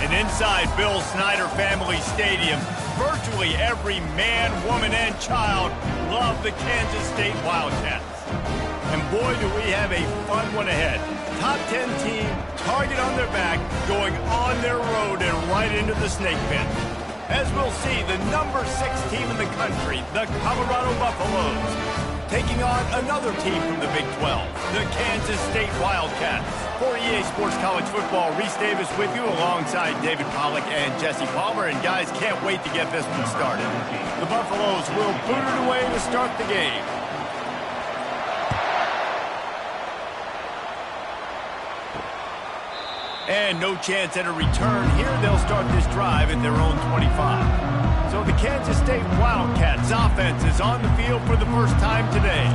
And inside Bill Snyder Family Stadium, virtually every man, woman, and child love the Kansas State Wildcats. And boy, do we have a fun one ahead. Top 10 team, target on their back, going on their road and right into the snake pit. As we'll see, the number 6 team in the country, the Colorado Buffaloes, taking on another team from the Big 12, the Kansas State Wildcats. For EA Sports College Football, Reese Davis with you alongside David Pollack and Jesse Palmer. And guys, can't wait to get this one started. The Buffaloes will boot it away to start the game. And no chance at a return here. They'll start this drive at their own 25. So the Kansas State Wildcats offense is on the field for the first time today.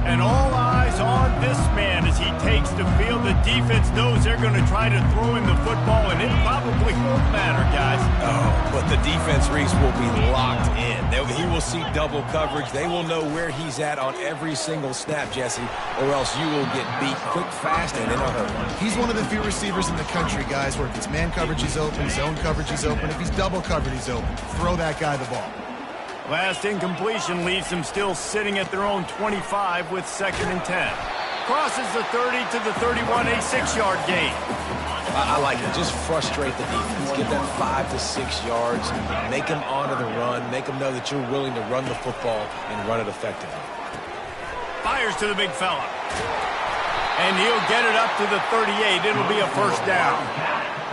And all eyes on this man as he takes the field. The defense knows they're going to try to throw him the football, and it probably won't matter, guys. Oh, but the defense, Reese, will be locked in. He will see double coverage. They will know where he's at on every single snap, Jesse, or else you will get beat quick, fast, and in a hurry. He's one of the few receivers in the country, guys, where if it's man coverage, he's open, zone coverage, he's open. If he's double covered, he's open. Throw that guy the ball. Last incompletion leaves them still sitting at their own 25 with 2nd and 10. Crosses the 30 to the 31, a 6-yard gain. I like it. Just frustrate the defense. Get that 5 to 6 yards. Make them honor the run. Make them know that you're willing to run the football and run it effectively. Fires to the big fella. And he'll get it up to the 38. It'll be a first down.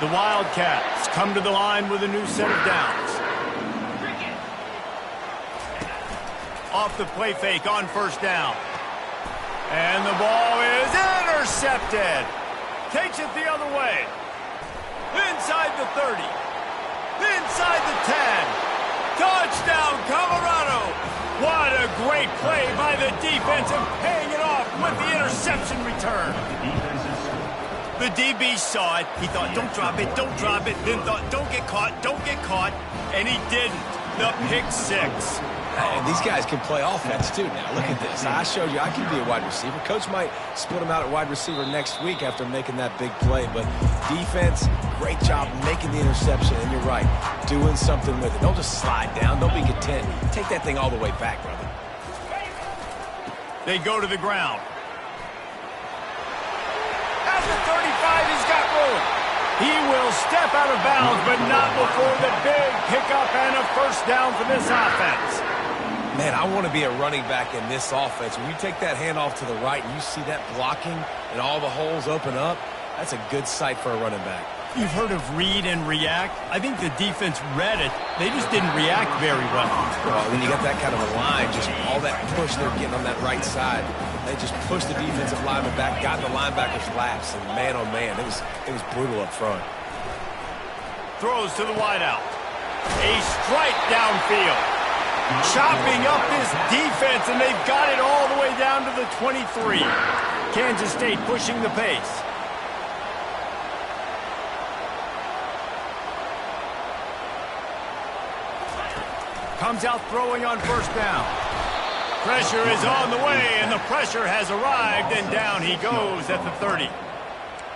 The Wildcats come to the line with a new set of downs. Off the play fake on first down. And the ball is intercepted. Takes it the other way. Inside the 30. Inside the 10. Touchdown, Colorado. What a great play by the defense and paying it off with the interception return. The DB saw it. He thought, don't drop it, don't drop it. Then thought, don't get caught, don't get caught. And he didn't. The pick 6. And these guys can play offense, too, now. Look at this. I showed you I can be a wide receiver. Coach might split him out at wide receiver next week after making that big play. But defense, great job making the interception. And you're right, doing something with it. Don't just slide down. Don't be content. Take that thing all the way back, brother. They go to the ground. At the 35, he's got room. He will step out of bounds, but not before the big pickup and a first down for this offense. Man, I want to be a running back in this offense. When you take that handoff to the right and you see that blocking and all the holes open up, that's a good sight for a running back. You've heard of read and react. I think the defense read it. They just didn't react very well. Well, when you got that kind of a line, just all that push they're getting on that right side, they just pushed the defensive lineman back, got in the linebacker's laps, and man, oh man, it was brutal up front. Throws to the wideout. A strike downfield. Chopping up this defense, and they've got it all the way down to the 23. Kansas State pushing the pace. Comes out throwing on first down. Pressure is on the way, and the pressure has arrived, and down he goes at the 30.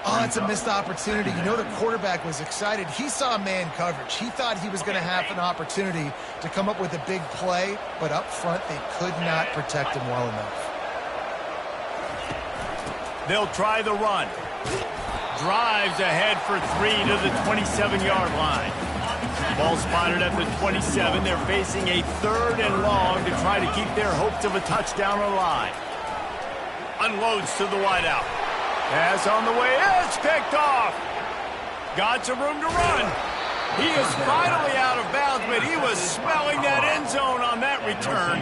Oh, it's a missed opportunity. You know the quarterback was excited. He saw man coverage. He thought he was going to have an opportunity to come up with a big play, but up front they could not protect him well enough. They'll try the run. Drives ahead for 3 to the 27-yard line. Ball spotted at the 27. They're facing a 3rd and long to try to keep their hopes of a touchdown alive. Unloads to the wideout. Pass on the way. It's picked off. Got some room to run. He is finally out of bounds, but he was smelling that end zone on that return.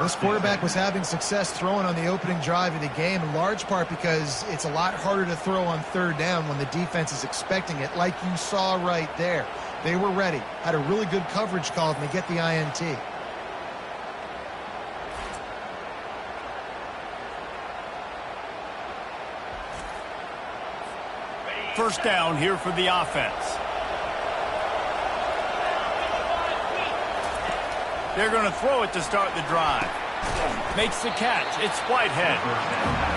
This quarterback was having success throwing on the opening drive of the game, in large part because it's a lot harder to throw on 3rd down when the defense is expecting it, like you saw right there. They were ready, had a really good coverage call, and they get the INT. First down here for the offense. They're going to throw it to start the drive. Makes the catch. It's Whitehead.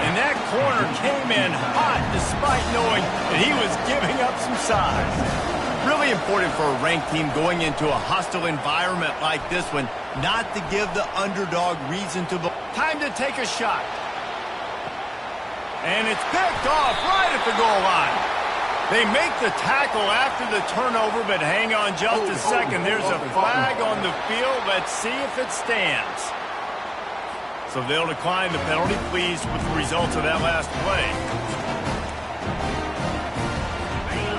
And that corner came in hot despite knowing that he was giving up some size. really important for a ranked team going into a hostile environment like this one not to give the underdog reason to... Time to take a shot. And it's picked off right at the goal line. They make the tackle after the turnover, but hang on just a second. There's a flag on the field. Let's see if it stands. So they'll decline the penalty, pleased with the results of that last play.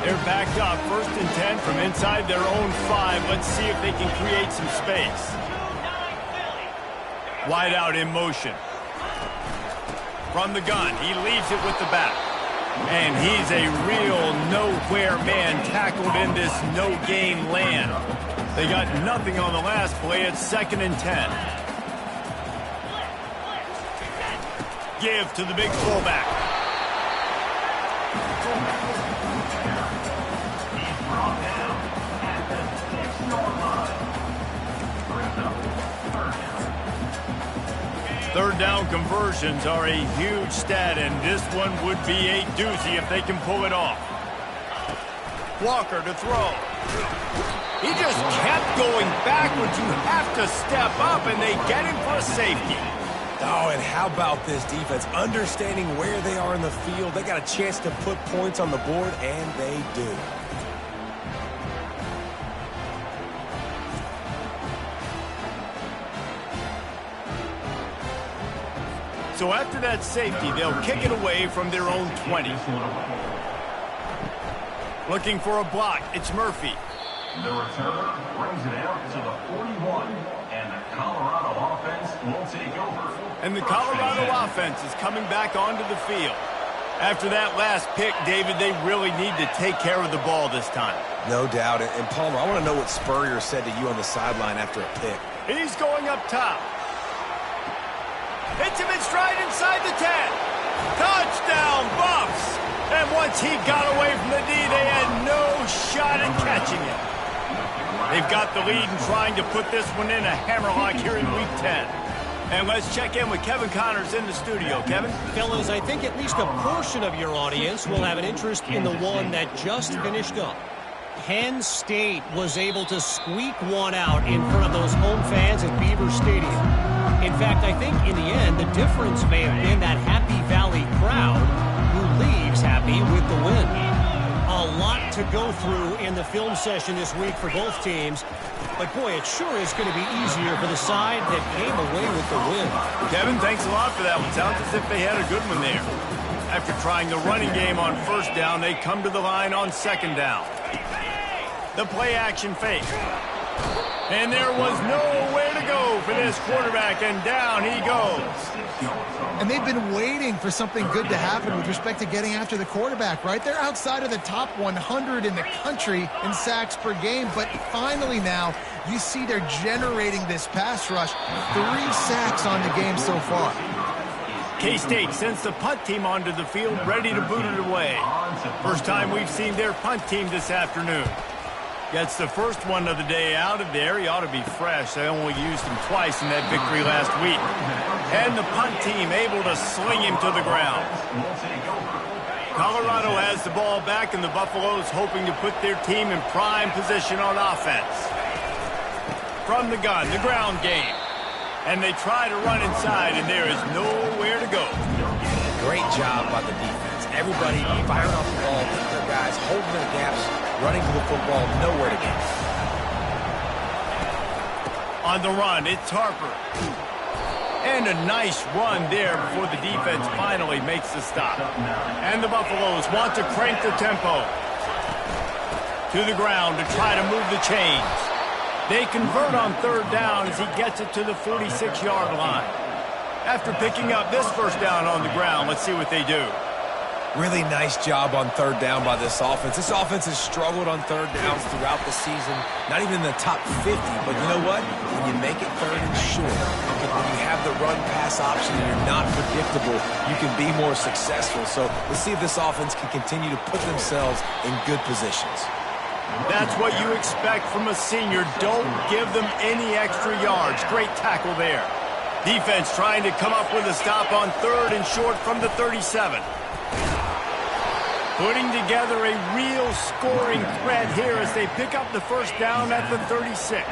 They're backed up, 1st and 10 from inside their own 5. Let's see if they can create some space. Wide out in motion. From the gun, he leaves it with the back. And he's a real nowhere man tackled in this no-gain land. They got nothing on the last play. It's 2nd and 10. Give to the big fullback. Third down conversions are a huge stat, and this one would be a doozy if they can pull it off. Walker to throw. He just kept going backwards. You have to step up, and they get him for a safety. Oh, and how about this defense? Understanding where they are in the field. They got a chance to put points on the board, and they do. So after that safety, they'll kick it away from their own 20. Looking for a block. It's Murphy. The returner brings it out to the 41, and the Colorado offense will take over. And the Colorado offense is coming back onto the field. After that last pick, David, they really need to take care of the ball this time. No doubt. And Palmer, I want to know what Spurrier said to you on the sideline after a pick. He's going up top. Hits him in stride inside the 10. Touchdown, Buffs! And once he got away from the D, they had no shot at catching him. They've got the lead and trying to put this one in a hammerlock here in Week 10. And let's check in with Kevin Connors in the studio. Kevin? Fellas, I think at least a portion of your audience will have an interest in the one that just finished up. Penn State was able to squeak one out in front of those home fans at Beaver Stadium. In fact, I think in the end, the difference may have been that Happy Valley crowd who leaves happy with the win. A lot to go through in the film session this week for both teams. But, boy, it sure is going to be easier for the side that came away with the win. Kevin, thanks a lot for that one. Sounds as if they had a good one there. After trying the running game on 1st down, they come to the line on 2nd down. The play-action fake. And there was nowhere to go for this quarterback, and down he goes. And they've been waiting for something good to happen with respect to getting after the quarterback, right? They're outside of the top 100 in the country in sacks per game, but finally now you see they're generating this pass rush. 3 sacks on the game so far. K-State sends the punt team onto the field, ready to boot it away. First time we've seen their punt team this afternoon. Gets the first one of the day out of there. He ought to be fresh. They only used him twice in that victory last week. And the punt team able to sling him to the ground. Colorado has the ball back, and the Buffaloes hoping to put their team in prime position on offense. From the gun, the ground game. And they try to run inside, and there is nowhere to go. Great job by the defense. Everybody firing off the ball, their guys holding their gaps, running to the football, nowhere to go. On the run, it's Harper. And a nice run there before the defense finally makes the stop. And the Buffaloes want to crank the tempo. To the ground to try to move the chains. They convert on 3rd down as he gets it to the 46-yard line. After picking up this first down on the ground, let's see what they do. Really nice job on 3rd down by this offense. This offense has struggled on 3rd downs throughout the season. Not even in the top 50, but you know what? When you make it 3rd and short, when you have the run-pass option and you're not predictable, you can be more successful. So let's see if this offense can continue to put themselves in good positions. That's what you expect from a senior. Don't give them any extra yards. Great tackle there. Defense trying to come up with a stop on 3rd and short from the 37. Putting together a real scoring threat here as they pick up the first down at the 36.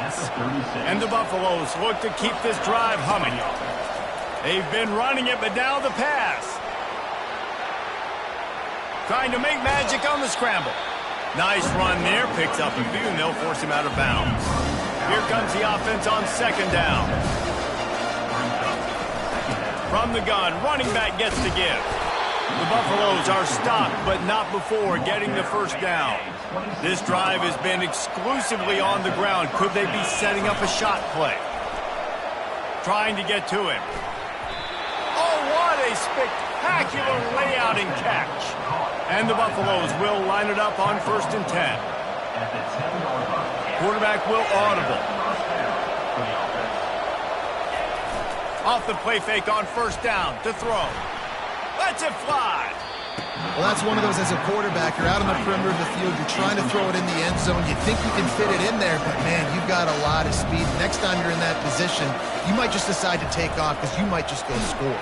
And the Buffaloes look to keep this drive humming. They've been running it, but now the pass. Trying to make magic on the scramble. Nice run there. Picks up a few, and they'll force him out of bounds. Here comes the offense on second down. From the gun, running back gets to give. The Buffaloes are stopped, but not before getting the first down. This drive has been exclusively on the ground. Could they be setting up a shot play? Trying to get to him. Oh, what a spectacular layout and catch. And the Buffaloes will line it up on 1st and 10. Quarterback will audible. Off the play fake on 1st down to throw. Lets it fly. Well, that's one of those as a quarterback. You're out on the perimeter of the field. You're trying to throw it in the end zone. You think you can fit it in there, but, man, you've got a lot of speed. Next time you're in that position, you might just decide to take off because you might just go score.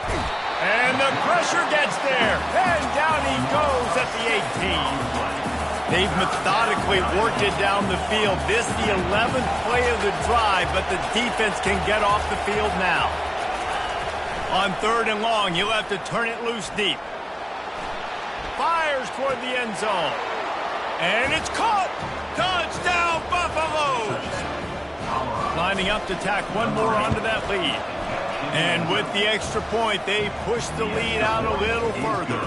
And the pressure gets there. And down he goes at the 18. They've methodically worked it down the field. This the 11th play of the drive, but the defense can get off the field now. On 3rd and long, he'll have to turn it loose deep. Fires toward the end zone. And it's caught. Touchdown, Buffaloes. Lining up to tack one more onto that lead. And with the extra point, they push the lead out a little further.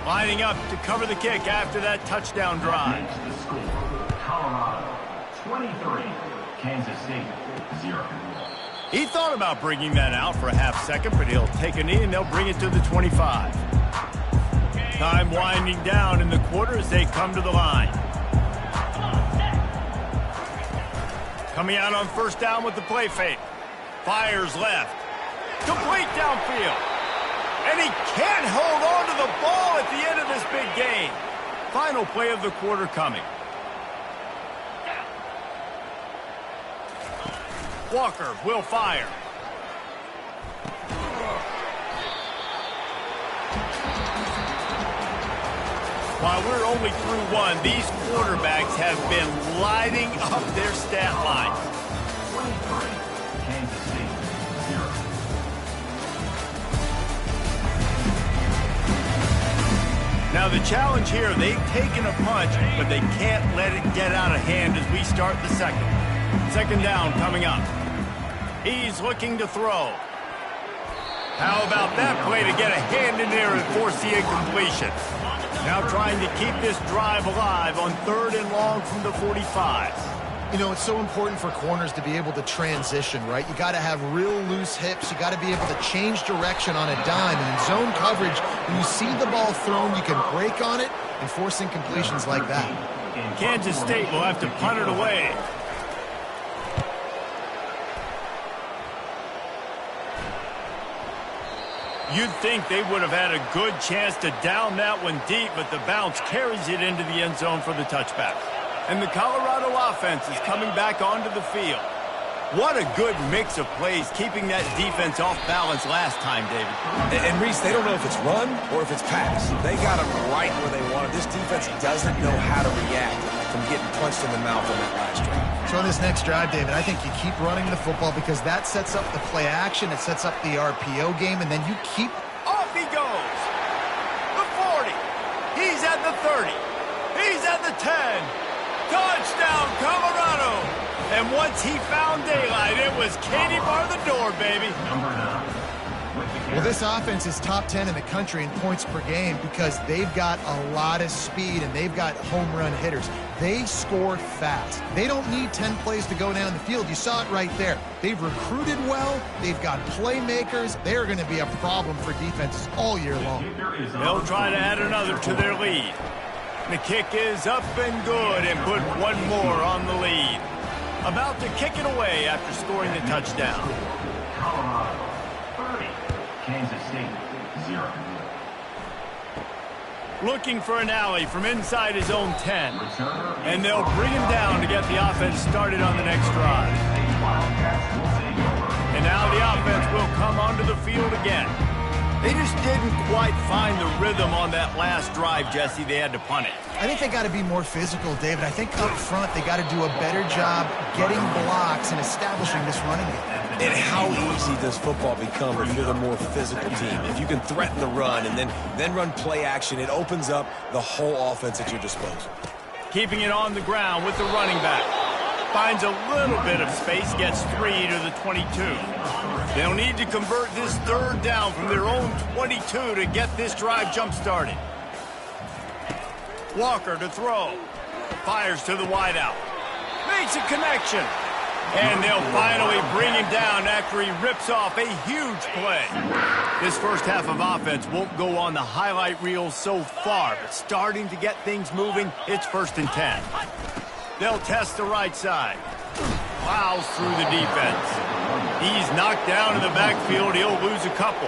Lining up to cover the kick after that touchdown drive. The score, Colorado 23, Kansas State 0. He thought about bringing that out for a half second, but he'll take a knee and they'll bring it to the 25. Time winding down in the quarter as they come to the line. Coming out on 1st down with the play fake. Fires left. Complete downfield. And he can't hold on to the ball at the end of this big game. Final play of the quarter coming. Walker will fire. While we're only through one, these quarterbacks have been lighting up their stat line. 23, Kansas State 0. Now the challenge here, they've taken a punch, but they can't let it get out of hand as we start the second. 2nd down coming up. He's looking to throw. How about that play to get a hand in there and force the incompletion? Now trying to keep this drive alive on 3rd and long from the 45. You know, it's so important for corners to be able to transition, right? You got to have real loose hips. You got to be able to change direction on a dime. And in zone coverage, when you see the ball thrown, you can break on it and force incompletions like that. Kansas State will have to punt it away. You'd think they would have had a good chance to down that one deep, but the bounce carries it into the end zone for the touchback. And the Colorado offense is coming back onto the field. What a good mix of plays, keeping that defense off balance last time, David. And Reese, they don't know if it's run or if it's pass. They got them right where they want it. This defense doesn't know how to react from getting punched in the mouth on that last drive. So on this next drive, David, I think you keep running the football because that sets up the play action, it sets up the RPO game, and then you keep... Off he goes! The 40! He's at the 30! He's at the 10! Touchdown, Colorado! And once he found daylight, it was Katie bar the door, baby. Number 9. Well, this offense is top 10 in the country in points per game because they've got a lot of speed and they've got home run hitters. They score fast. They don't need 10 plays to go down the field. You saw it right there. They've recruited well. They've got playmakers. They're going to be a problem for defenses all year long. They'll try to add another to their lead. The kick is up and good and put one more on the lead. About to kick it away after scoring the touchdown. Colorado 30, Kansas State 0. Looking for an alley from inside his own 10. And they'll bring him down to get the offense started on the next drive. And now the offense will come onto the field again. They just didn't quite find the rhythm on that last drive, Jesse. They had to punt it. I think they got to be more physical, David. I think up front they got to do a better job getting blocks and establishing this running game. And how easy does football become if you're the more physical team? If you can threaten the run and then run play action, it opens up the whole offense at your disposal. Keeping it on the ground with the running back. Finds a little bit of space, gets 3 to the 22. They'll need to convert this third down from their own 22 to get this drive jump-started. Walker to throw. Fires to the wideout. Makes a connection. And they'll finally bring him down after he rips off a huge play. This first half of offense won't go on the highlight reel so far, but starting to get things moving, it's 1st and 10. They'll test the right side. Plows through the defense. He's knocked down in the backfield. He'll lose a couple.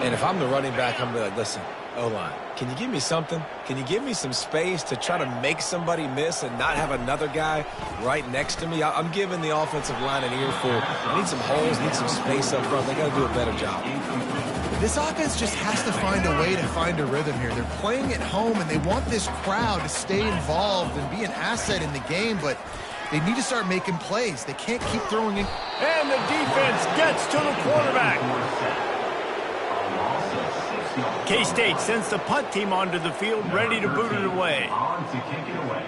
And if I'm the running back, I'm like, listen, O-line, can you give me something? Can you give me some space to try to make somebody miss and not have another guy right next to me? I'm giving the offensive line an earful. I need some holes, need some space up front. They got to do a better job. This offense just has to find a way to find a rhythm here. They're playing at home, and they want this crowd to stay involved and be an asset in the game, but they need to start making plays. They can't keep throwing in. And the defense gets to the quarterback. K-State sends the punt team onto the field, ready to boot it away. On to kick it away.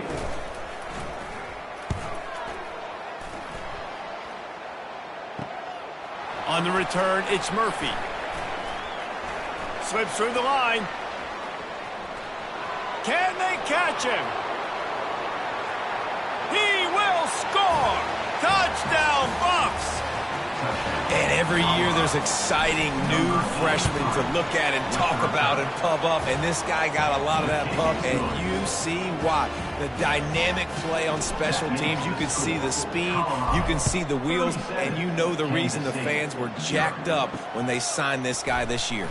On the return, it's Murphy. Slips through the line. Can they catch him? He will score! Touchdown, Buffs! And every year there's exciting new freshmen to look at and talk about and pub up. And this guy got a lot of that pub, and you see why. The dynamic play on special teams. You can see the speed. You can see the wheels. And you know the reason the fans were jacked up when they signed this guy this year.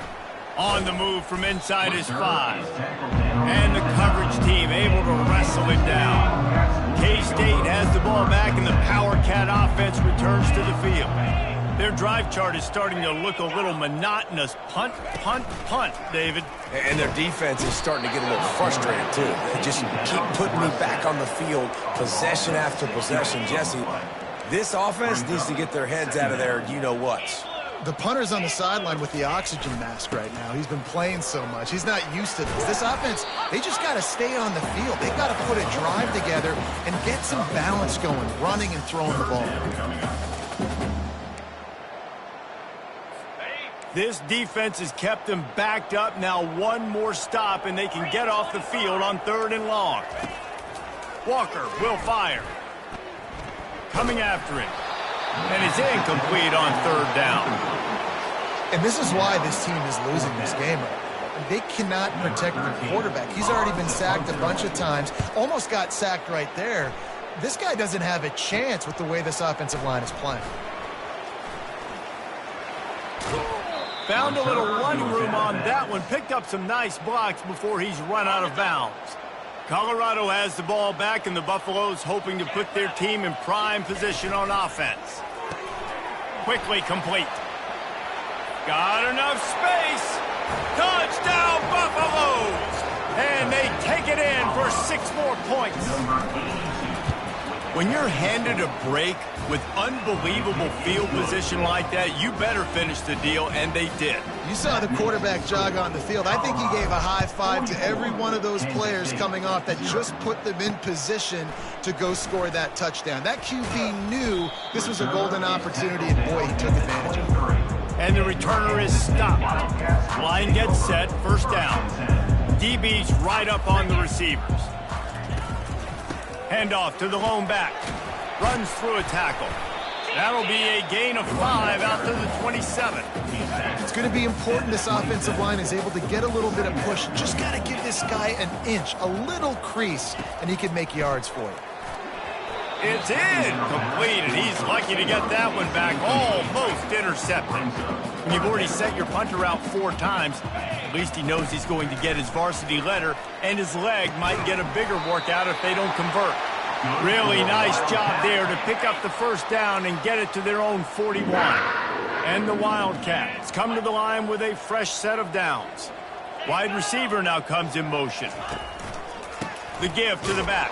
On the move from inside his 5. And the coverage team able to wrestle it down. K-State has the ball back, and the Power Cat offense returns to the field. Their drive chart is starting to look a little monotonous. Punt, punt, punt, David. And their defense is starting to get a little frustrated, too. They just keep putting me back on the field, possession after possession. Jesse, this offense needs to get their heads out of their you-know-whats. The punter's on the sideline with the oxygen mask right now. He's been playing so much. He's not used to this. This offense, they just got to stay on the field. They've got to put a drive together and get some balance going, running and throwing the ball. This defense has kept them backed up. Now one more stop, and they can get off the field on 3rd and long. Walker will fire. Coming after him. And it's incomplete on 3rd down. And this is why this team is losing this game. They cannot protect their quarterback. He's already been sacked a bunch of times. Almost got sacked right there. This guy doesn't have a chance with the way this offensive line is playing. Found a little running room on that one. Picked up some nice blocks before he's run out of bounds. Colorado has the ball back, and the Buffaloes hoping to put their team in prime position on offense. Quickly complete. Got enough space. Touchdown, Buffaloes! And they take it in for 6 more points. When you're handed a break with unbelievable field position like that, you better finish the deal, and they did. You saw the quarterback jog on the field. I think he gave a high five to every one of those players coming off that just put them in position to go score that touchdown. That QB knew this was a golden opportunity, and boy, he took advantage of it. And the returner is stopped. Line gets set, 1st down. DB's right up on the receivers. Handoff to the lone back. Runs through a tackle. That'll be a gain of 5 out to the 27. It's going to be important this offensive line is able to get a little bit of push. Just got to give this guy an inch, a little crease, and he can make yards for you. It's completed. He's lucky to get that one back. Almost intercepted. When you've already sent your punter out 4 times, at least he knows he's going to get his varsity letter, and his leg might get a bigger workout if they don't convert. Really nice job there to pick up the 1st down and get it to their own 41. And the Wildcats come to the line with a fresh set of downs. Wide receiver now comes in motion. The give to the back.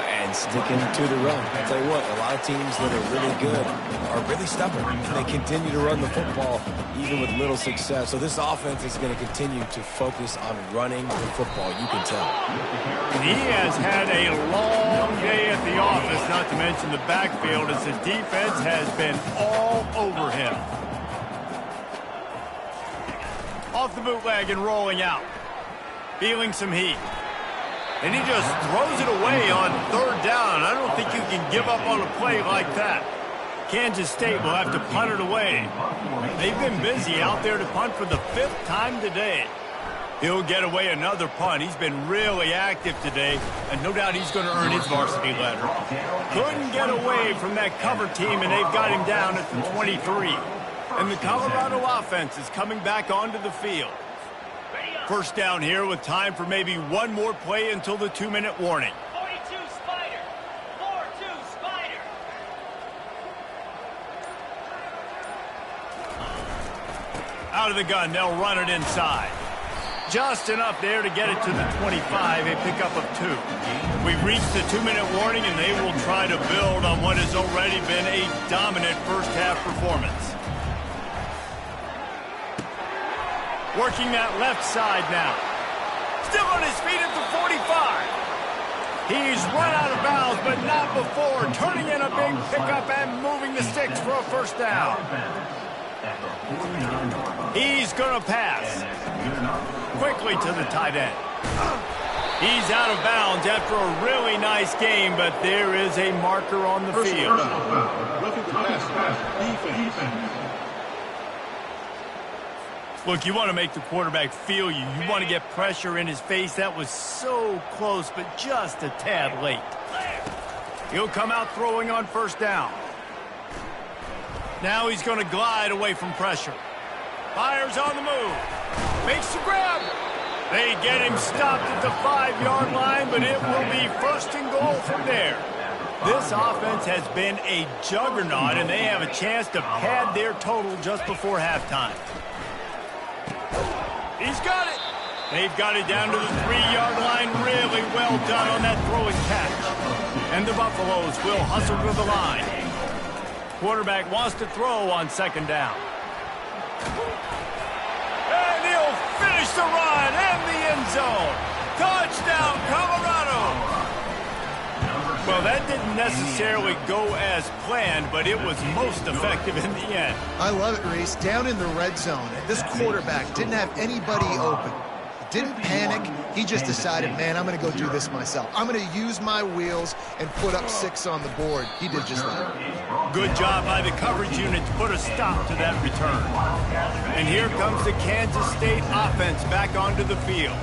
And sticking to the run. I'll tell you what, a lot of teams that are really good are really stubborn. And they continue to run the football even with little success. So this offense is going to continue to focus on running the football, you can tell. He has had a long day at the office, not to mention the backfield, as the defense has been all over him. Off the bootleg and rolling out. Feeling some heat. And he just throws it away on third down. I don't think you can give up on a play like that. Kansas State will have to punt it away. They've been busy out there to punt for the 5th time today. He'll get away another punt. He's been really active today, and no doubt he's going to earn his varsity letter. Couldn't get away from that cover team, and they've got him down at the 23. And the Colorado offense is coming back onto the field. First down here with time for maybe one more play until the 2-minute warning. 42 Spider. 4-2 Spider. Out of the gun, they'll run it inside. Just enough there to get it to the 25, a pickup of 2. We've reached the 2-minute warning, and they will try to build on what has already been a dominant first-half performance. Working that left side now. Still on his feet at the 45. He's run out of bounds, but not before. Turning in a big pickup and moving the sticks for a first down. He's going to pass. Quickly to the tight end. He's out of bounds after a really nice game, but there is a marker on the field. Look, you want to make the quarterback feel you. You want to get pressure in his face. That was so close, but just a tad late. He'll come out throwing on first down. Now he's going to glide away from pressure. Fires on the move. Makes the grab. They get him stopped at the 5-yard line, but it will be first and goal from there. This offense has been a juggernaut, and they have a chance to pad their total just before halftime. He's got it. They've got it down to the 3-yard line. Really well done on that throw and catch. And the Buffaloes will hustle to the line. Quarterback wants to throw on second down. And he'll finish the run and the end zone. Touchdown, Colorado. Well, that didn't necessarily go as planned, but it was most effective in the end. I love it, Reese. Down in the red zone, this quarterback didn't have anybody open. Didn't panic. He just decided, man, I'm going to go do this myself. I'm going to use my wheels and put up 6 on the board. He did just that. Good job by the coverage unit to put a stop to that return. And here comes the Kansas State offense back onto the field.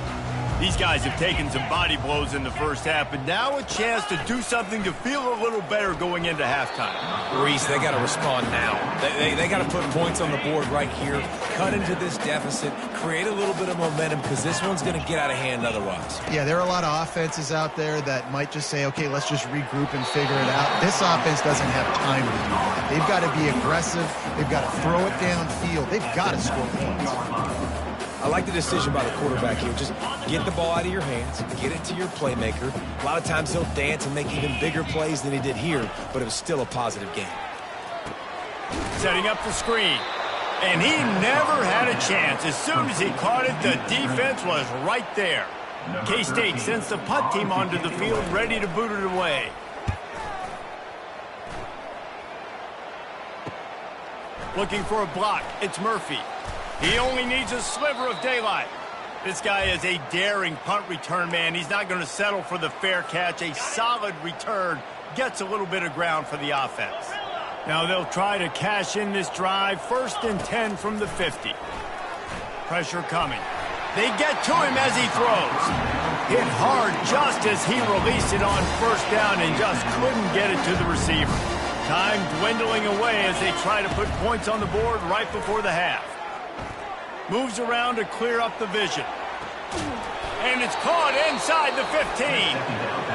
These guys have taken some body blows in the first half, but now a chance to do something to feel a little better going into halftime. Reese, they got to respond now. They got to put points on the board right here, cut into this deficit, create a little bit of momentum, because this one's going to get out of hand otherwise. Yeah, there are a lot of offenses out there that might just say, okay, let's just regroup and figure it out. This offense doesn't have time to do that. They've got to be aggressive. They've got to throw it downfield. They've got to score points. I like the decision by the quarterback here. Just get the ball out of your hands, get it to your playmaker. A lot of times he'll dance and make even bigger plays than he did here, but it was still a positive game. Setting up the screen. And he never had a chance. As soon as he caught it, the defense was right there. K-State sends the punt team onto the field, ready to boot it away. Looking for a block. It's Murphy. He only needs a sliver of daylight. This guy is a daring punt return man. He's not going to settle for the fair catch. A solid return gets a little bit of ground for the offense. Now they'll try to cash in this drive. 1st and 10 from the 50. Pressure coming. They get to him as he throws. Hit hard just as he released it on first down and just couldn't get it to the receiver. Time dwindling away as they try to put points on the board right before the half. Moves around to clear up the vision. And it's caught inside the 15.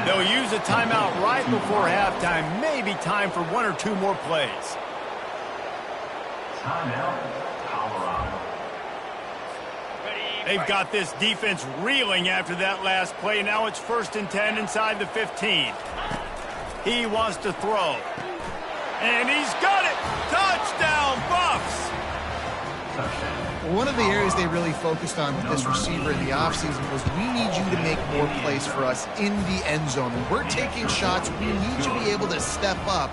They'll use a timeout right before halftime. Maybe time for 1 or 2 more plays. Timeout, Colorado. They've got this defense reeling after that last play. Now it's 1st and 10 inside the 15. He wants to throw. And he's got it! Touchdown, Buffs! One of the areas they really focused on with this receiver in the offseason was we need you to make more plays for us in the end zone. When we're taking shots, we need you to be able to step up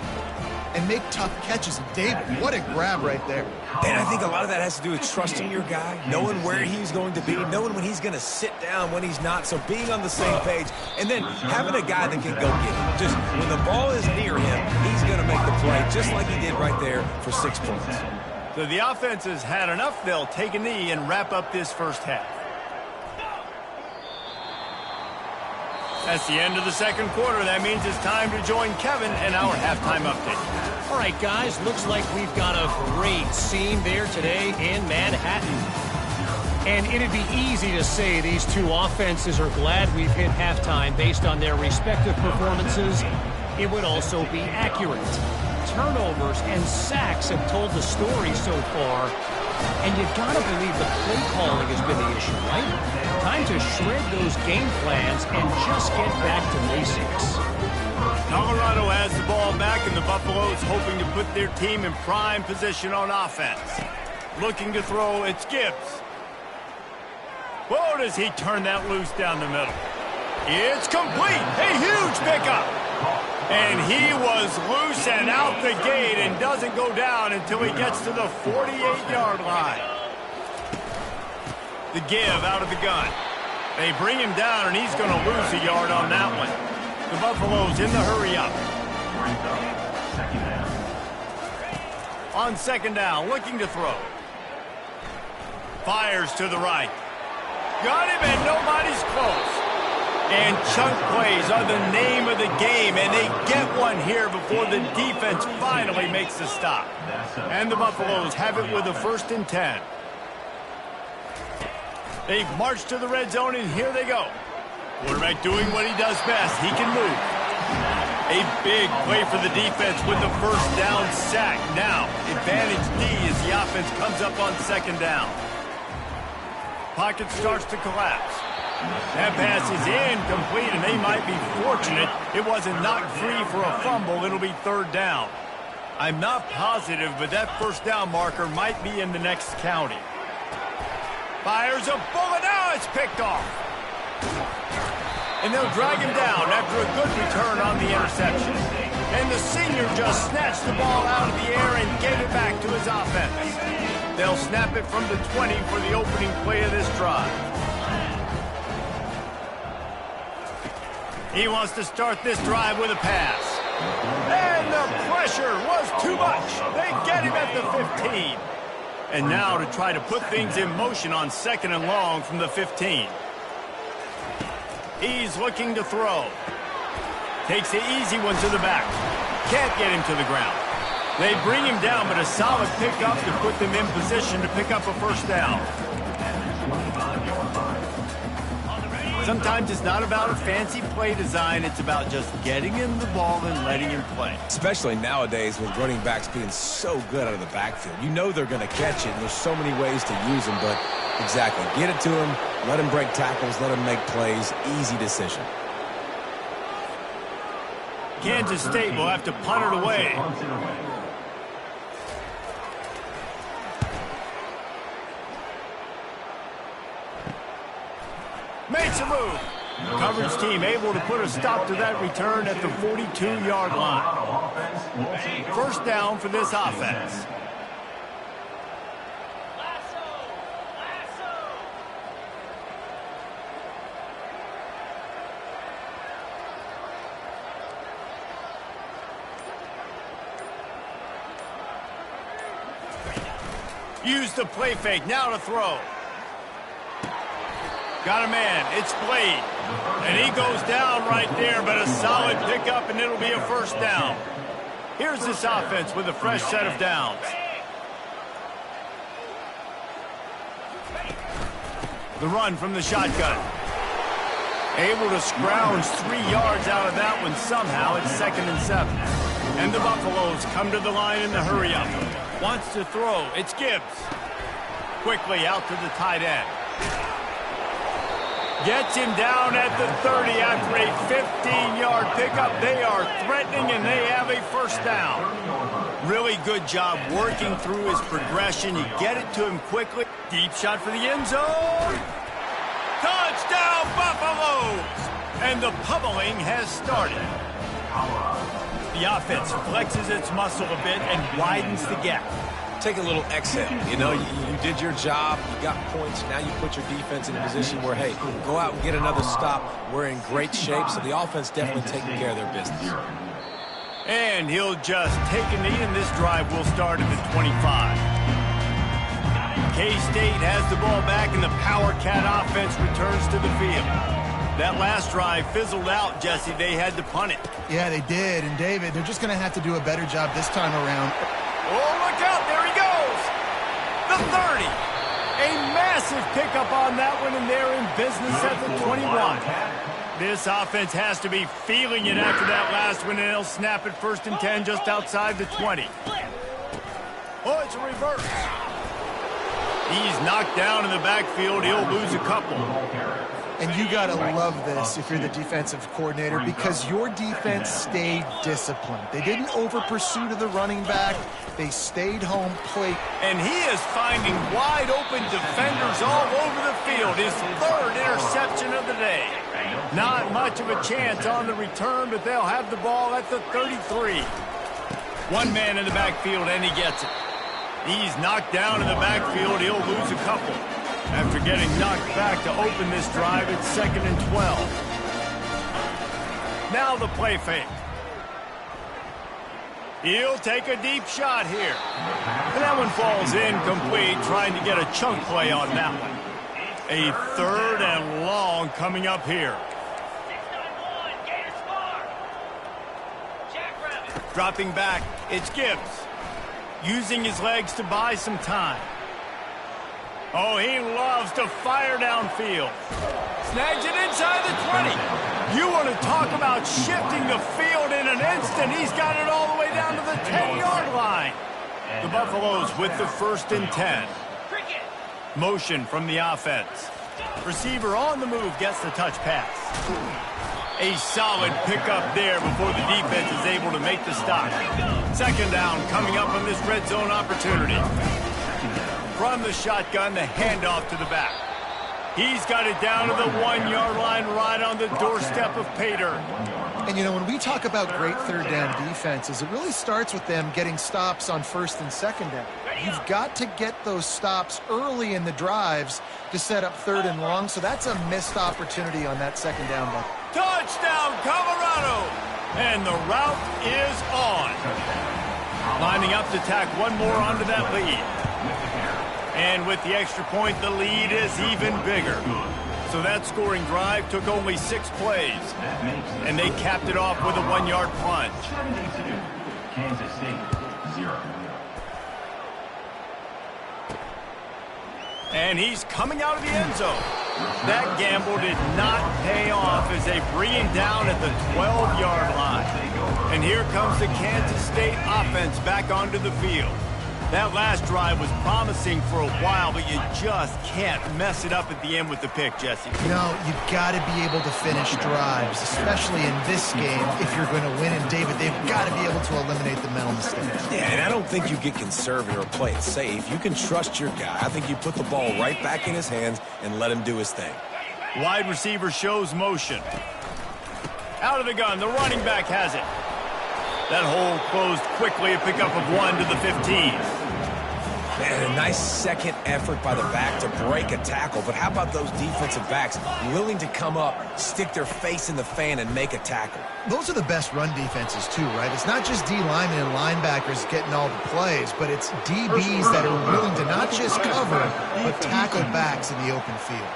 and make tough catches. And David, what a grab right there. And I think a lot of that has to do with trusting your guy, knowing where he's going to be, knowing when he's going to sit down, when he's not, so being on the same page, and then having a guy that can go get it. Just when the ball is near him, he's going to make the play, just like he did right there for 6 points. So the offense has had enough. They'll take a knee and wrap up this first half. That's the end of the second quarter. That means it's time to join Kevin in our halftime update. All right, guys, looks like we've got a great scene there today in Manhattan. And it'd be easy to say these two offenses are glad we've hit halftime based on their respective performances. It would also be accurate. Turnovers and sacks have told the story so far. And you've got to believe the play calling has been the issue, right? Time to shred those game plans and just get back to basics. Colorado has the ball back, and the Buffaloes hoping to put their team in prime position on offense. Looking to throw, it's Gibbs. Whoa, does he turn that loose down the middle? It's complete. A huge pickup. And he was loose and out the gate and doesn't go down until he gets to the 48-yard line. The give out of the gun. They bring him down, and he's going to lose a yard on that one. The Buffaloes in the hurry up. On second down, looking to throw. Fires to the right. Got him, and nobody's close. And chunk plays are the name of the game, and they get one here before the defense finally makes the stop. And the Buffaloes have it with a 1st and 10. They've marched to the red zone, and here they go. Quarterback doing what he does best. He can move. A big play for the defense with the first down sack. Now, advantage D as the offense comes up on second down. Pocket starts to collapse. That pass is incomplete, and they might be fortunate it wasn't knocked free for a fumble. It'll be 3rd down. I'm not positive, but that first down marker might be in the next county. Fires a bullet. Now it's picked off. And they'll drag him down after a good return on the interception. And the senior just snatched the ball out of the air and gave it back to his offense. They'll snap it from the 20 for the opening play of this drive. He wants to start this drive with a pass. And the pressure was too much. They get him at the 15. And now to try to put things in motion on 2nd and long from the 15. He's looking to throw. Takes the easy one to the back. Can't get him to the ground. They bring him down, but a solid pickup to put them in position to pick up a first down. Sometimes it's not about a fancy play design. It's about just getting him the ball and letting him play. Especially nowadays with running backs being so good out of the backfield. You know they're going to catch it, and there's so many ways to use them, but exactly. Get it to him, let him break tackles, let him make plays. Easy decision. Kansas State will have to punt it away. Makes a move. Coverage team able to put a stop to that return at the 42-yard line. First down for this offense. Use the play fake. Now to throw. Got a man. It's Blade. And he goes down right there, but a solid pickup, and it'll be a first down. Here's this offense with a fresh set of downs. The run from the shotgun. Able to scrounge 3 yards out of that one somehow. It's 2nd and 7. And the Buffaloes come to the line in the hurry-up. Wants to throw. It's Gibbs. Quickly out to the tight end. Gets him down at the 30 after a 15-yard pickup. They are threatening, and they have a first down. Really good job working through his progression. You get it to him quickly. Deep shot for the end zone. Touchdown, Buffaloes! And the pummeling has started. The offense flexes its muscle a bit and widens the gap. Take a little exhale. You know, you did your job. You got points. Now you put your defense in a position where, hey, go out and get another stop. We're in great shape, so the offense definitely taking care of their business. And he'll just take a knee, and this drive will start at the 25. K-State has the ball back, and the Power Cat offense returns to the field. That last drive fizzled out, Jesse. They had to punt it. Yeah, they did. And, David, they're just going to have to do a better job this time around. Oh, look out. There he goes. The 30. A massive pickup on that one, and they're in business at the 21. This offense has to be feeling it after that last one, and they'll snap it 1st and 10 just outside the 20. Oh, it's a reverse. He's knocked down in the backfield. He'll lose a couple. And you got to love this if you're the defensive coordinator, because your defense stayed disciplined. They didn't over-pursue to the running back. They stayed home plate. And he is finding wide-open defenders all over the field. His 3rd interception of the day. Not much of a chance on the return, but they'll have the ball at the 33. One man in the backfield, and he gets it. He's knocked down in the backfield. He'll lose a couple. After getting knocked back to open this drive, it's 2nd and 12. Now the play fake. He'll take a deep shot here. And that one falls incomplete, trying to get a chunk play on that one. A 3rd and long coming up here. 6-9-1, Gators score. Jackrabbit. Dropping back, it's Gibbs. Using his legs to buy some time. Oh, he loves to fire downfield. Snags it inside the 20. You want to talk about shifting the field in an instant. He's got it all the way down to the 10-yard line. The Buffaloes with the 1st and 10. Motion from the offense. Receiver on the move gets the touch pass. A solid pickup there before the defense is able to make the stop. 2nd down coming up on this red zone opportunity. From the shotgun, the handoff to the back. He's got it down to the 1-yard line, right on the doorstep of Pater. And, you know, when we talk about great 3rd down defenses, it really starts with them getting stops on 1st and 2nd down. You've got to get those stops early in the drives to set up 3rd and long, so that's a missed opportunity on that 2nd down. Touchdown, Colorado! And the route is on. Lining up to tack one more onto that lead. And with the extra point, the lead is even bigger. So that scoring drive took only 6 plays. And they capped it off with a 1-yard plunge. Kansas State, 0. And he's coming out of the end zone. That gamble did not pay off as they bring him down at the 12-yard line. And here comes the Kansas State offense back onto the field. That last drive was promising for a while, but you just can't mess it up at the end with the pick, Jesse. No, you've got to be able to finish drives, especially in this game if you're going to win. And, David, they've got to be able to eliminate the mental mistakes. Yeah, and I don't think you get conservative or play it safe. You can trust your guy. I think you put the ball right back in his hands and let him do his thing. Wide receiver shows motion. Out of the gun, the running back has it. That hole closed quickly, a pickup of 1 to the 15. Man, a nice second effort by the back to break a tackle. But how about those defensive backs willing to come up, stick their face in the fan, and make a tackle? Those are the best run defenses, too, right? It's not just D linemen and linebackers getting all the plays, but it's DBs that are willing to not just cover, but tackle backs in the open field.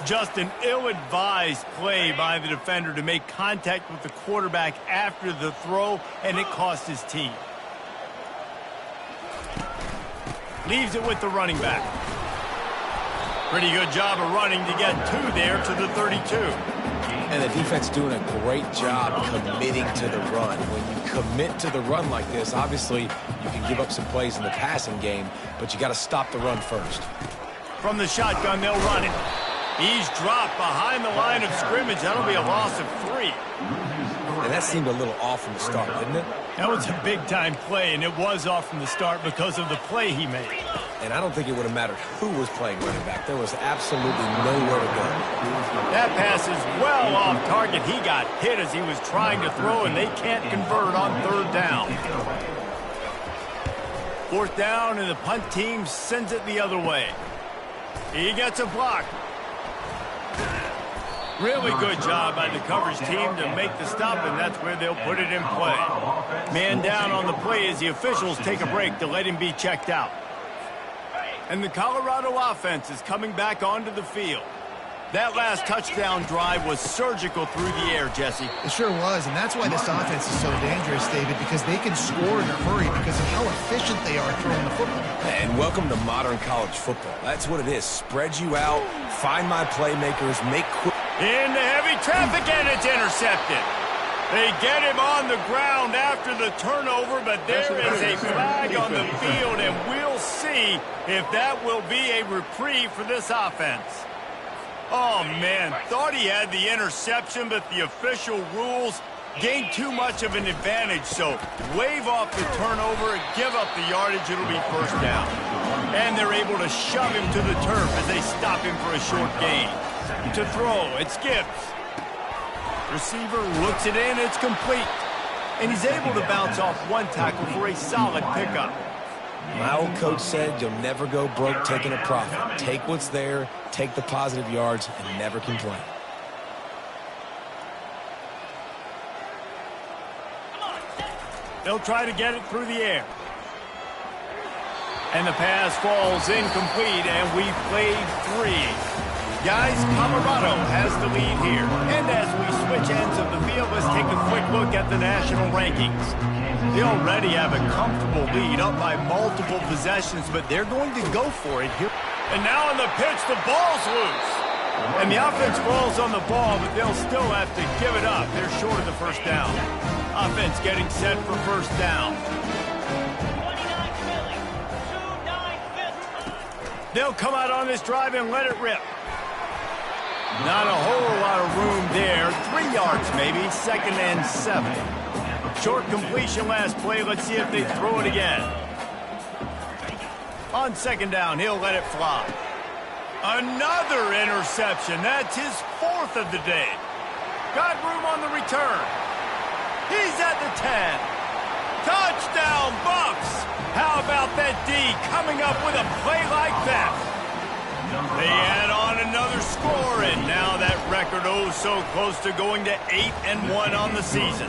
Just an ill-advised play by the defender to make contact with the quarterback after the throw, and it cost his team. Leaves it with the running back. Pretty good job of running to get 2 there to the 32. And the defense doing a great job committing to the run. When you commit to the run like this, obviously you can give up some plays in the passing game, but you got to stop the run first. From the shotgun, they'll run it. He's dropped behind the line of scrimmage. That'll be a loss of 3. And that seemed a little off from the start, didn't it? That was a big-time play, and it was off from the start because of the play he made. And I don't think it would have mattered who was playing running back. There was absolutely nowhere to go. That pass is well off target. He got hit as he was trying to throw, and they can't convert on 3rd down. 4th down, and the punt team sends it the other way. He gets a block. Really good job by the coverage team to make the stop, and that's where they'll put it in play. Man down on the play as the officials take a break to let him be checked out. And the Colorado offense is coming back onto the field. That last touchdown drive was surgical through the air, Jesse. It sure was, and that's why this offense is so dangerous, David, because they can score in a hurry because of how efficient they are throwing the football. And welcome to modern college football. That's what it is. Spread you out, find my playmakers, make quick. Into heavy traffic, and it's intercepted. They get him on the ground after the turnover, but there is a flag on the field, and we'll see if that will be a reprieve for this offense. Oh, man, thought he had the interception, but the official rules gained too much of an advantage, so wave off the turnover and give up the yardage. It'll be 1st down. And they're able to shove him to the turf as they stop him for a short gain. To throw, it's Gibbs. Receiver looks it in, it's complete. And he's able to bounce off 1 tackle for a solid pickup. My old coach said you'll never go broke taking a profit. Take what's there, take the positive yards, and never complain. They'll try to get it through the air. And the pass falls incomplete, and we've played 3. Guys, Colorado has the lead here. And as we switch ends of the field, let's take a quick look at the national rankings. They already have a comfortable lead, up by multiple possessions, but they're going to go for it here. And now on the pitch, the ball's loose. And the offense falls on the ball, but they'll still have to give it up. They're short of the 1st down. Offense getting set for 1st down. They'll come out on this drive and let it rip. Not a whole lot of room there. 3 yards maybe, 2nd and 7. Short completion last play. Let's see if they throw it again. On 2nd down, he'll let it fly. Another interception. That's his 4th of the day. Got room on the return. He's at the 10. Touchdown, Bucks. How about that D coming up with a play like that? They add on another score, and now that record so close to going to 8-1 on the season.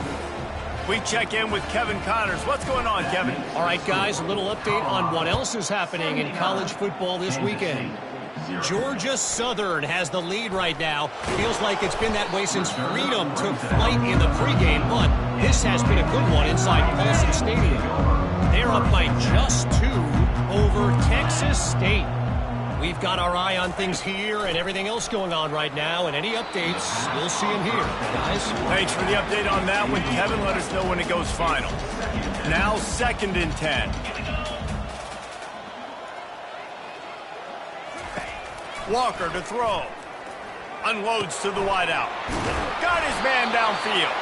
We check in with Kevin Connors. What's going on, Kevin? All right, guys, a little update on what else is happening in college football this weekend. Georgia Southern has the lead right now. Feels like it's been that way since Freedom took flight in the pregame, but this has been a good one inside Paulson Stadium. They're up by just 2 over Texas State. We've got our eye on things here and everything else going on right now, and any updates, we'll see them here, guys. Thanks for the update on that one, Kevin. Let us know when it goes final. Now 2nd and 10. Walker to throw. Unloads to the wideout. Got his man downfield.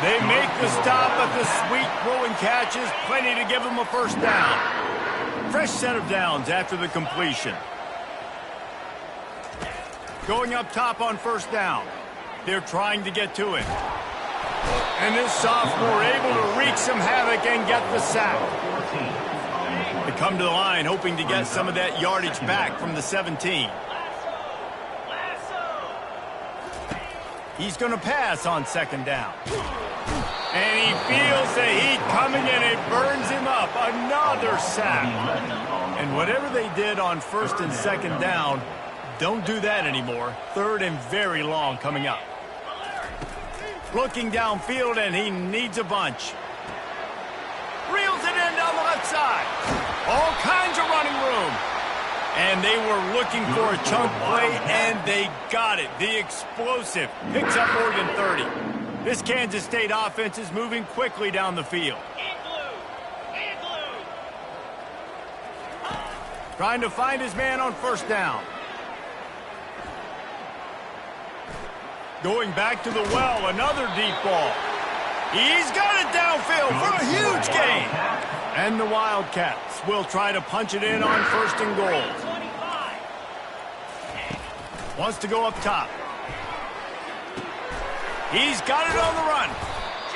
They make the stop, but the sweet throw and catch is plenty to give them a 1st down. Fresh set of downs after the completion. Going up top on 1st down. They're trying to get to it. And this sophomore able to wreak some havoc and get the sack. They come to the line hoping to get some of that yardage back from the 17. He's going to pass on 2nd down. And he feels the heat coming, and it burns him up. Another sack. And whatever they did on 1st and 2nd down, don't do that anymore. 3rd and very long coming up. Looking downfield, and he needs a bunch. Reels it in down the left side. All kinds of running room. And they were looking for a chunk play, and they got it. The explosive picks up more than 30. This Kansas State offense is moving quickly down the field. Trying to find his man on first down. Going back to the well, another deep ball. He's got it downfield for a huge gain. And the Wildcats will try to punch it in on first and goal. Wants to go up top. He's got it on the run.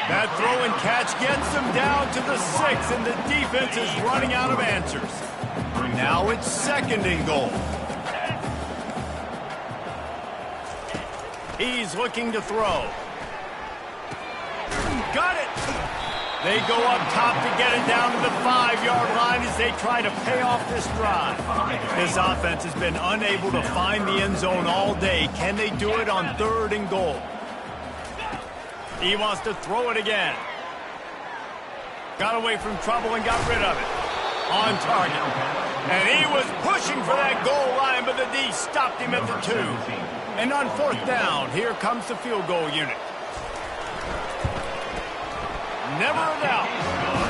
That throw and catch gets him down to the 6, and the defense is running out of answers. Now it's second and goal. He's looking to throw. Got it. They go up top to get it down to the 5-yard line as they try to pay off this drive. This offense has been unable to find the end zone all day. Can they do it on third and goal? He wants to throw it again. Got away from trouble and got rid of it. On target. And he was pushing for that goal line, but the D stopped him at the 2. And on fourth down, here comes the field goal unit. Never a doubt.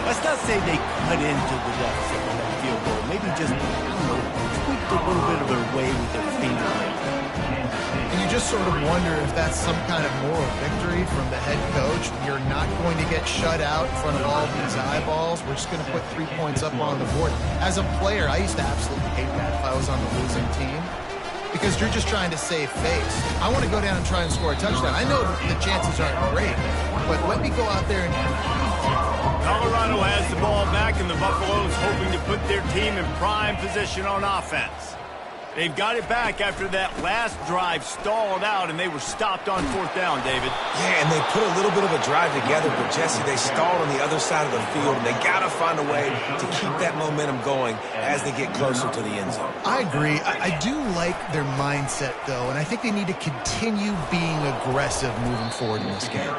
Let's not say they cut into the deficit on that field goal. Maybe just, tweaked a little bit of their way with their fingernail. And you just sort of wonder if that's some kind of moral victory from the head coach. You're not going to get shut out in front of all these eyeballs. We're just going to put 3 points up on the board. As a player, I used to absolutely hate that if I was on the losing team, because you're just trying to save face. I want to go down and try and score a touchdown. I know the chances aren't great, but let me go out there and Colorado has the ball back, and the Buffaloes hoping to put their team in prime position on offense. They've got it back after that last drive stalled out, and they were stopped on fourth down, David. Yeah, and they put a little bit of a drive together, but, Jesse, they stalled on the other side of the field, and they got to find a way to keep that momentum going as they get closer to the end zone. I agree. I do like their mindset, though, and I think they need to continue being aggressive moving forward in this game.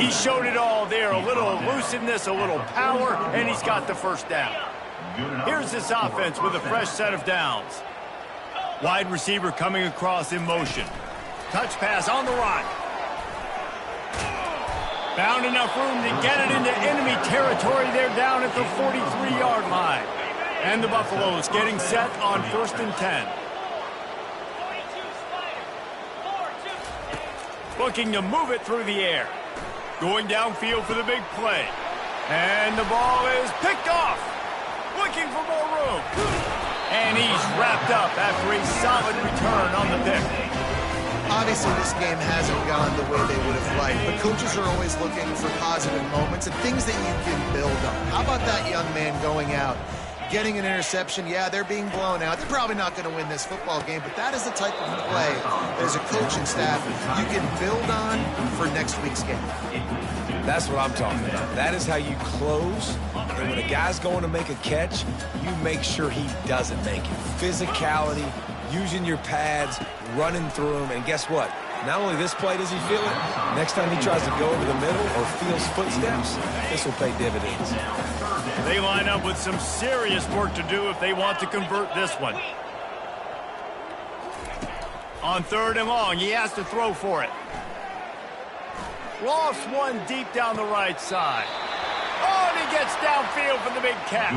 He showed it all there, a little elusiveness, a little power, and he's got the first down. Here's this offense with a fresh set of downs. Wide receiver coming across in motion. Touch pass on the run. Found enough room to get it into enemy territory. They're down at the 43-yard line. And the Buffaloes getting set on first and 10. Looking to move it through the air. Going downfield for the big play. And the ball is picked off. Looking for more room. And he's wrapped up after a solid return on the pick. Obviously, this game hasn't gone the way they would have liked, but coaches are always looking for positive moments and things that you can build on. How about that young man going out, getting an interception? Yeah, they're being blown out. They're probably not going to win this football game, but that is the type of play as a coaching staff you can build on for next week's game. That's what I'm talking about. That is how you close. And when a guy's going to make a catch, you make sure he doesn't make it. Physicality, using your pads, running through them. And guess what? Not only this play does he feel it, next time he tries to go over the middle or feels footsteps, this will pay dividends. They line up with some serious work to do if they want to convert this one. On third and long, he has to throw for it. Lost one deep down the right side. Oh, and he gets downfield for the big catch.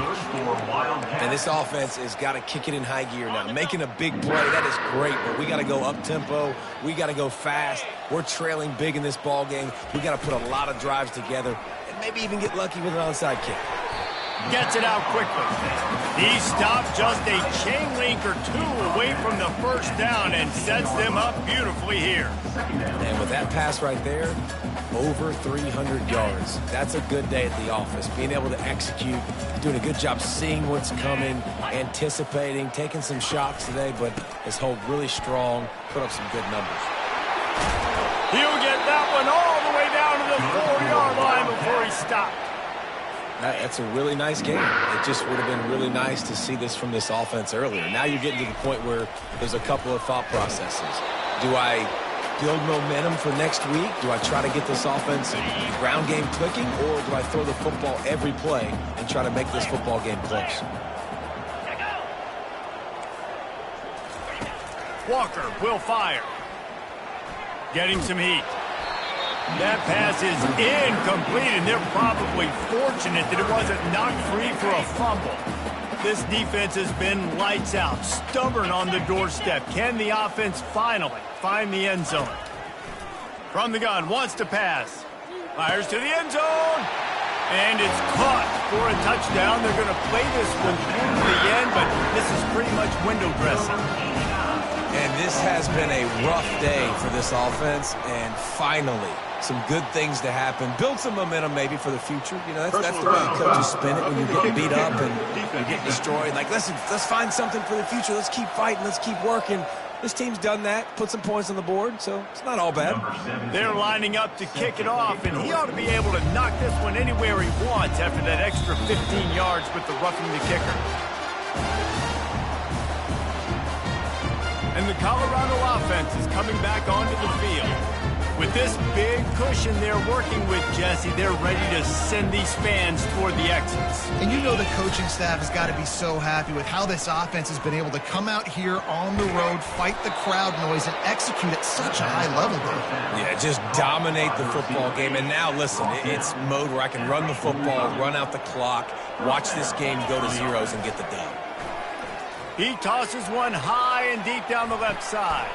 And this offense has got to kick it in high gear now. Making a big play, that is great, but we got to go up-tempo. We got to go fast. We're trailing big in this ball game. We got to put a lot of drives together and maybe even get lucky with an onside kick. Gets it out quickly. He stopped just a chain link or two away from the first down and sets them up beautifully here. And with that pass right there, over 300 yards. That's a good day at the office. Being able to execute, doing a good job seeing what's coming, anticipating, taking some shots today, but has held really strong, put up some good numbers. He'll get that one all the way down to the 4-yard line before he stopped. That's a really nice game. It just would have been really nice to see this from this offense earlier. Now you're getting to the point where there's a couple of thought processes. Do I build momentum for next week? Do I try to get this offense ground game clicking, or do I throw the football every play and try to make this football game close? Walker will fire. Getting some heat. That pass is incomplete, and they're probably fortunate that it wasn't knocked free for a fumble. This defense has been lights out, stubborn on the doorstep. Can the offense finally find the end zone? From the gun, wants to pass. Fires to the end zone. And it's caught for a touchdown. They're going to play this one through to the end, but this is pretty much window dressing. And this has been a rough day for this offense, and finally, some good things to happen. Build some momentum maybe for the future. You know, that's the way coaches spin it when you're getting beat up and you're getting destroyed. Like, listen, let's find something for the future. Let's keep fighting. Let's keep working. This team's done that, put some points on the board, so it's not all bad. They're lining up to kick it off, and he ought to be able to knock this one anywhere he wants after that extra 15 yards with the roughing the kicker. And the Colorado offense is coming back onto the field. With this big cushion they're working with, Jesse, they're ready to send these fans toward the exits. And you know the coaching staff has got to be so happy with how this offense has been able to come out here on the road, fight the crowd noise, and execute at such a high level, Dave. Yeah, just dominate the football game. And now, listen, it's mode where I can run the football, run out the clock, watch this game go to zeros and get the dub. He tosses one high and deep down the left side.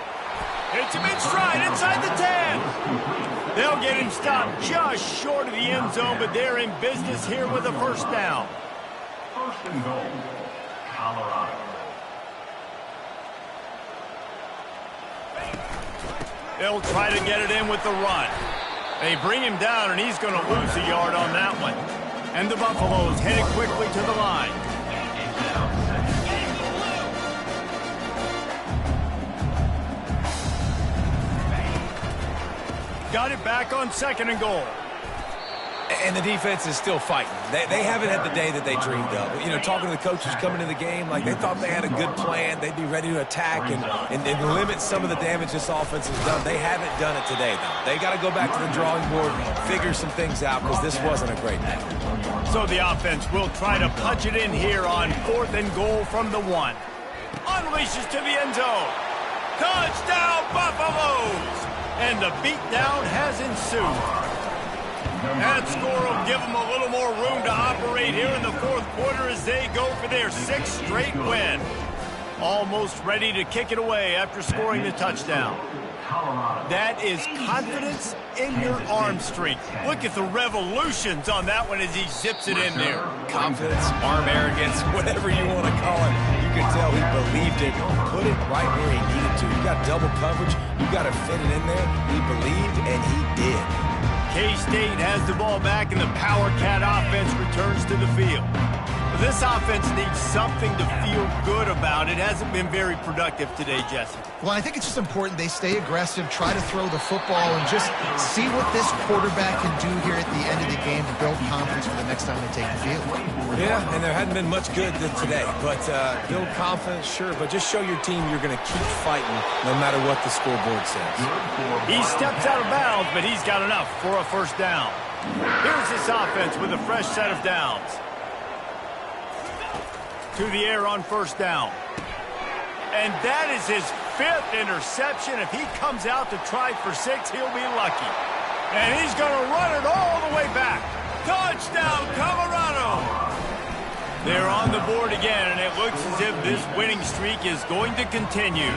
Hits him in stride inside the 10. They'll get him stopped just short of the end zone, but they're in business here with a first down. First and goal, Colorado. They'll try to get it in with the run. They bring him down, and he's going to lose a yard on that one. And the Buffaloes headed quickly to the line. Got it back on second and goal. And the defense is still fighting. They haven't had the day that they dreamed of. You know, talking to the coaches coming into the game, like they thought they had a good plan. They'd be ready to attack and limit some of the damage this offense has done. They haven't done it today, though. They got to go back to the drawing board, figure some things out, because this wasn't a great day. So the offense will try to punch it in here on fourth and goal from the 1. Unleashes to the end zone. Touchdown, Buffaloes! And the beatdown has ensued. That score will give them a little more room to operate here in the fourth quarter as they go for their 6th straight win. Almost ready to kick it away after scoring the touchdown. That is confidence in your arm strength. Look at the revolutions on that one as he zips it in there. Confidence, arm arrogance, whatever you want to call it. You could tell he believed it, put it right where he needed to. You got double coverage, you got to fit it in there. He believed, and he did. K-State has the ball back, and the Power Cat offense returns to the field. This offense needs something to feel good about. It hasn't been very productive today, Jesse. Well, I think it's just important they stay aggressive, try to throw the football, and just see what this quarterback can do here at the end of the game to build confidence for the next time they take the field. Yeah, and there hadn't been much good today. But build confidence, sure, but just show your team you're going to keep fighting no matter what the scoreboard says. He steps out of bounds, but he's got enough for a first down. Here's this offense with a fresh set of downs. To the air on first down. And that is his 5th interception. If he comes out to try for 6, he'll be lucky. And he's going to run it all the way back. Touchdown, Colorado! They're on the board again, and it looks as if this winning streak is going to continue.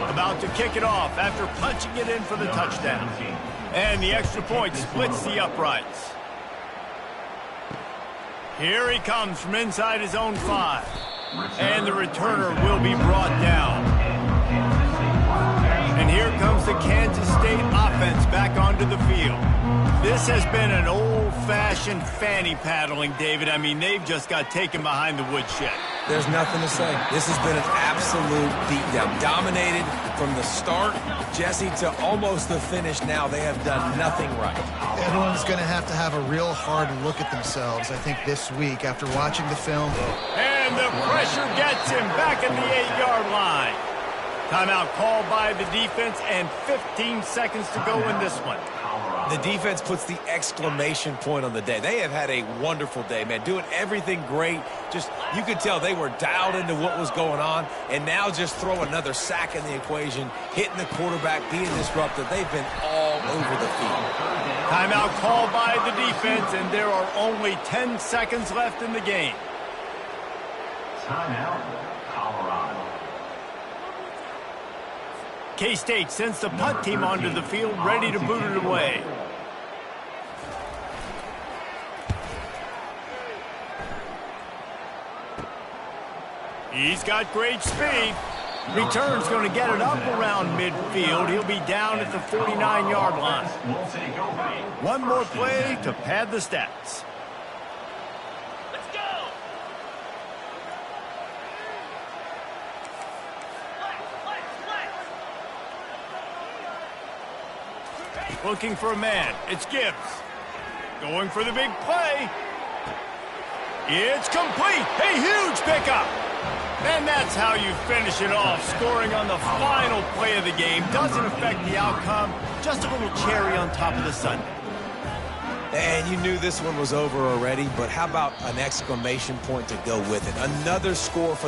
About to kick it off after punching it in for the touchdown. And the extra point splits the uprights. Here he comes from inside his own 5. And the returner will be brought down. And here comes the Kansas State offense back onto the field. This has been an old-fashioned fanny paddling, David. I mean, they've just got taken behind the woodshed. There's nothing to say. This has been an absolute beatdown. Dominated from the start, Jesse, to almost the finish now. They have done nothing right. Everyone's going to have a real hard look at themselves, I think, this week after watching the film. And the pressure gets him back at the 8-yard line. Timeout called by the defense and 15 seconds to go in this one. The defense puts the exclamation point on the day. They have had a wonderful day, man, doing everything great. Just, you could tell they were dialed into what was going on, and now just throw another sack in the equation, hitting the quarterback, being disruptive. They've been all over the field. Timeout called by the defense, and there are only 10 seconds left in the game. Timeout, Colorado. K-State sends the punt team onto the field, ready to boot it away. He's got great speed. Return's going to get it up around midfield. He'll be down at the 49-yard line. One more play to pad the stats. Let's go! Flex. Looking for a man. It's Gibbs. Going for the big play. It's complete. A huge pickup. And that's how you finish it off. Scoring on the final play of the game doesn't affect the outcome. Just a little cherry on top of the sundae. And you knew this one was over already, but how about an exclamation point to go with it? Another score for the